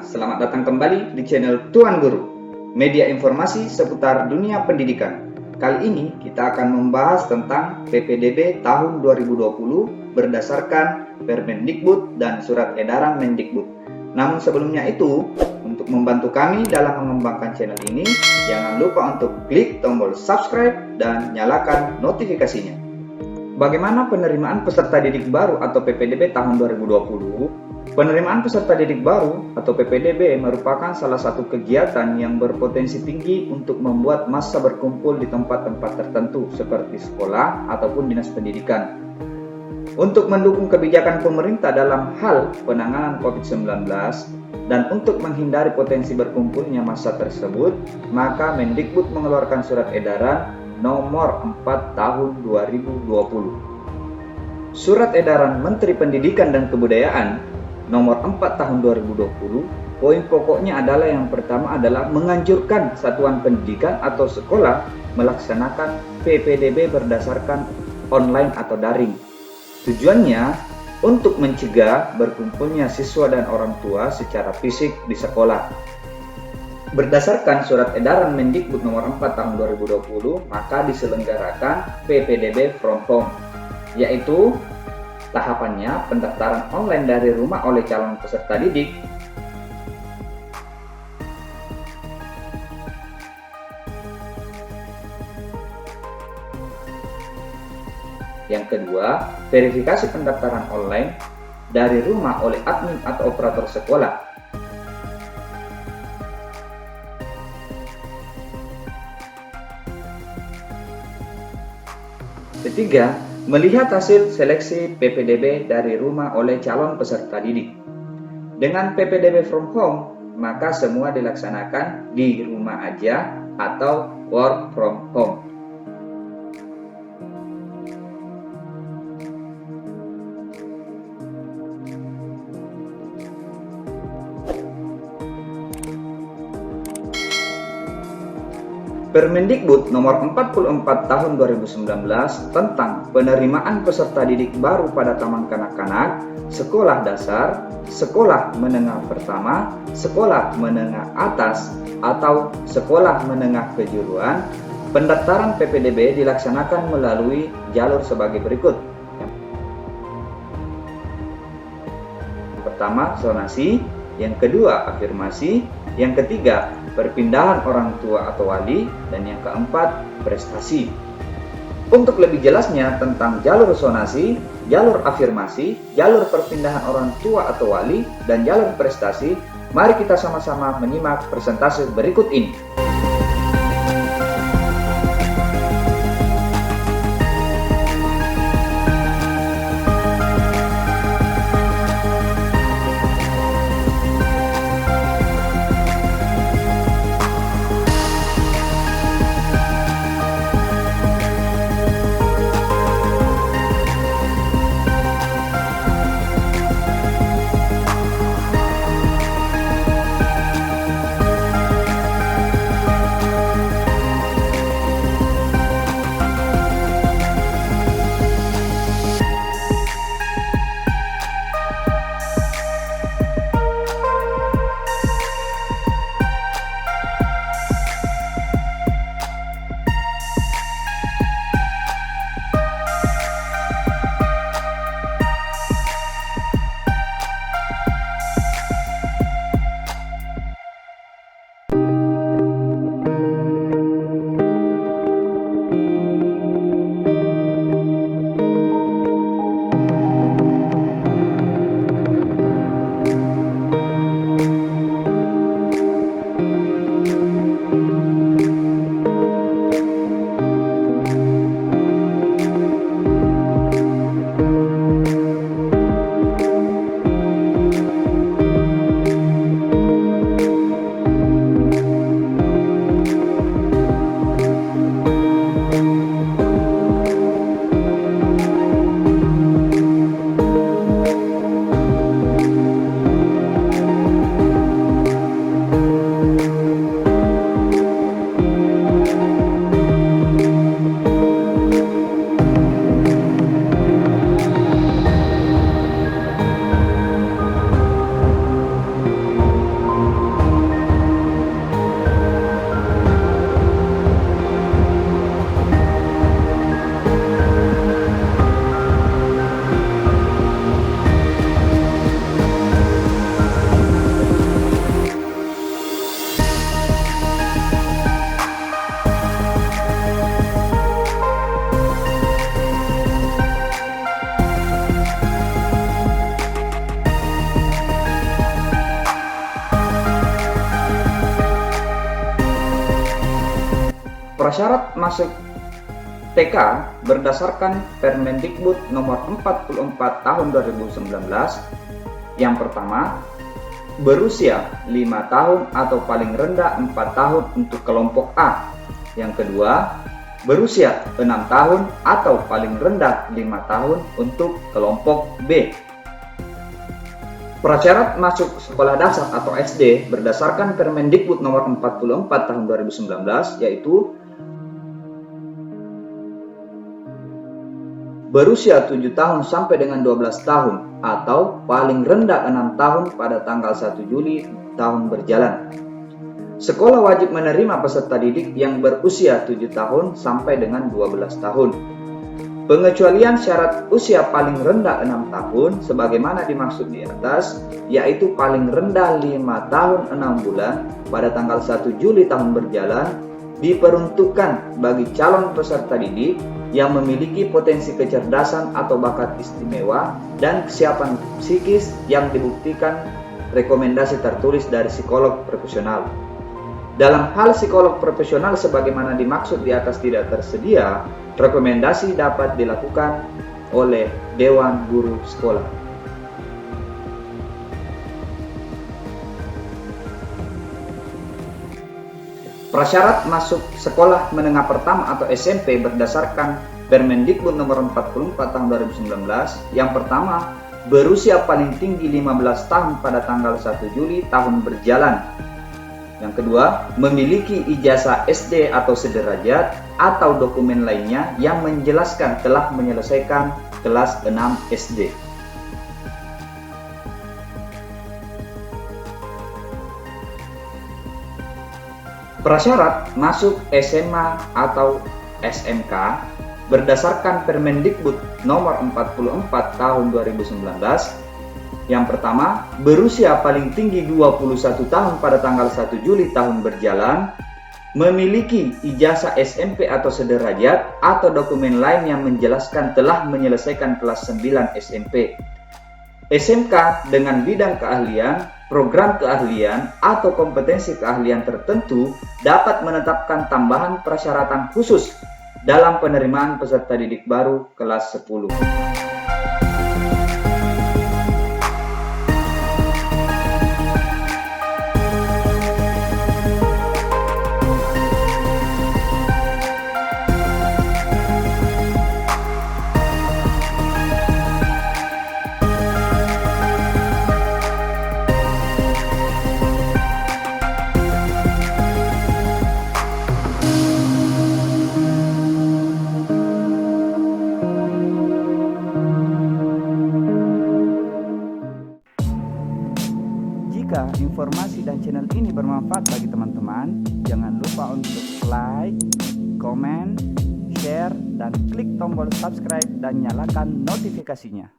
selamat datang kembali di channel Tuan Guru, media informasi seputar dunia pendidikan. Kali ini kita akan membahas tentang PPDB tahun 2020 berdasarkan Permendikbud dan Surat Edaran Mendikbud. Namun sebelumnya itu, untuk membantu kami dalam mengembangkan channel ini, jangan lupa untuk klik tombol subscribe dan nyalakan notifikasinya. Bagaimana penerimaan peserta didik baru atau PPDB tahun 2020? Penerimaan peserta didik baru atau PPDB merupakan salah satu kegiatan yang berpotensi tinggi untuk membuat massa berkumpul di tempat-tempat tertentu seperti sekolah ataupun dinas pendidikan. Untuk mendukung kebijakan pemerintah dalam hal penanganan COVID-19 dan untuk menghindari potensi berkumpulnya massa tersebut, maka Mendikbud mengeluarkan surat edaran nomor 4 tahun 2020. Surat edaran Menteri Pendidikan dan Kebudayaan nomor 4 tahun 2020, poin pokoknya adalah yang pertama adalah menganjurkan satuan pendidikan atau sekolah melaksanakan PPDB berdasarkan online atau daring. Tujuannya untuk mencegah berkumpulnya siswa dan orang tua secara fisik di sekolah. Berdasarkan surat edaran Mendikbud nomor 4 tahun 2020, maka diselenggarakan PPDB from home, yaitu tahapannya pendaftaran online dari rumah oleh calon peserta didik. Yang kedua, verifikasi pendaftaran online dari rumah oleh admin atau operator sekolah. Ketiga, melihat hasil seleksi PPDB dari rumah oleh calon peserta didik. Dengan PPDB from home, maka semua dilaksanakan di rumah aja atau work from home. Permendikbud nomor 44 tahun 2019 tentang penerimaan peserta didik baru pada taman kanak-kanak, sekolah dasar, sekolah menengah pertama, sekolah menengah atas, atau sekolah menengah kejuruan, pendaftaran PPDB dilaksanakan melalui jalur sebagai berikut. Yang pertama, zonasi. Yang kedua, afirmasi. Yang ketiga, perpindahan orang tua atau wali. Dan yang keempat, prestasi. Untuk lebih jelasnya tentang jalur zonasi, jalur afirmasi, jalur perpindahan orang tua atau wali, dan jalur prestasi, mari kita sama-sama menyimak presentasi berikut ini. Prasyarat masuk TK berdasarkan Permendikbud nomor 44 tahun 2019. Yang pertama, berusia 5 tahun atau paling rendah 4 tahun untuk kelompok A. Yang kedua, berusia 6 tahun atau paling rendah 5 tahun untuk kelompok B. Prasyarat masuk sekolah dasar atau SD berdasarkan Permendikbud nomor 44 tahun 2019 yaitu berusia 7 tahun sampai dengan 12 tahun atau paling rendah 6 tahun pada tanggal 1 Juli tahun berjalan. Sekolah wajib menerima peserta didik yang berusia 7 tahun sampai dengan 12 tahun. Pengecualian syarat usia paling rendah 6 tahun sebagaimana dimaksud di atas, yaitu paling rendah 5 tahun 6 bulan pada tanggal 1 Juli tahun berjalan, diperuntukkan bagi calon peserta didik yang memiliki potensi kecerdasan atau bakat istimewa dan kesiapan psikis yang dibuktikan rekomendasi tertulis dari psikolog profesional. Dalam hal psikolog profesional sebagaimana dimaksud di atas tidak tersedia, rekomendasi dapat dilakukan oleh Dewan Guru Sekolah. Prasyarat masuk sekolah menengah pertama atau SMP berdasarkan Permendikbud nomor 44 tahun 2019. Yang pertama, berusia paling tinggi 15 tahun pada tanggal 1 Juli tahun berjalan. Yang kedua, memiliki ijazah SD atau sederajat atau dokumen lainnya yang menjelaskan telah menyelesaikan kelas 6 SD. Prasyarat masuk SMA atau SMK berdasarkan Permendikbud nomor 44 tahun 2019. Yang pertama, berusia paling tinggi 21 tahun pada tanggal 1 Juli tahun berjalan, memiliki ijazah SMP atau sederajat atau dokumen lain yang menjelaskan telah menyelesaikan kelas 9 SMP. SMK dengan bidang keahlian, program keahlian, atau kompetensi keahlian tertentu dapat menetapkan tambahan persyaratan khusus dalam penerimaan peserta didik baru kelas 10. Jika informasi dan channel ini bermanfaat bagi teman-teman, jangan lupa untuk like, komen, share, dan klik tombol subscribe dan nyalakan notifikasinya.